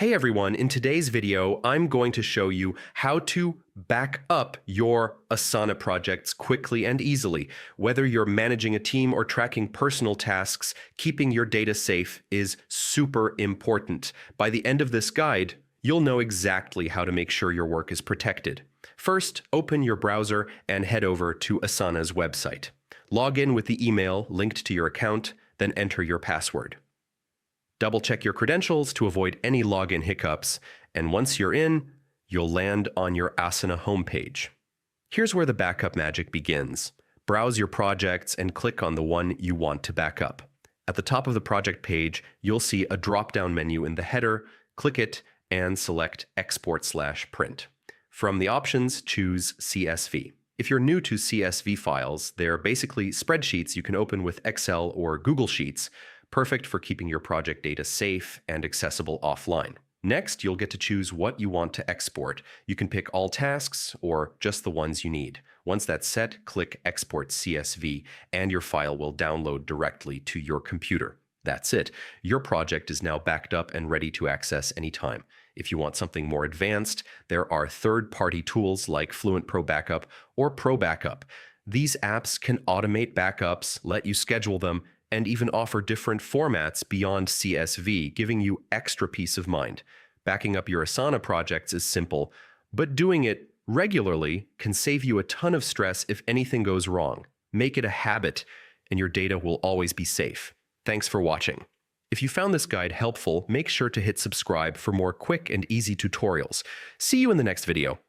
Hey everyone, in today's video, I'm going to show you how to back up your Asana projects quickly and easily. Whether you're managing a team or tracking personal tasks, keeping your data safe is super important. By the end of this guide, you'll know exactly how to make sure your work is protected. First, open your browser and head over to Asana's website. Log in with the email linked to your account, then enter your password. Double-check your credentials to avoid any login hiccups, and once you're in, you'll land on your Asana homepage. Here's where the backup magic begins. Browse your projects and click on the one you want to back up. At the top of the project page, you'll see a drop-down menu in the header. Click it and select Export/Print. From the options, choose CSV. If you're new to CSV files, they're basically spreadsheets you can open with Excel or Google Sheets, perfect for keeping your project data safe and accessible offline. Next, you'll get to choose what you want to export. You can pick all tasks or just the ones you need. Once that's set, click Export CSV, and your file will download directly to your computer. That's it. Your project is now backed up and ready to access anytime. If you want something more advanced, there are third-party tools like Fluent Pro Backup or Pro Backup. These apps can automate backups, let you schedule them, and even offer different formats beyond CSV, giving you extra peace of mind. Backing up your Asana projects is simple, but doing it regularly can save you a ton of stress if anything goes wrong. Make it a habit, and your data will always be safe. Thanks for watching. If you found this guide helpful, make sure to hit subscribe for more quick and easy tutorials. See you in the next video.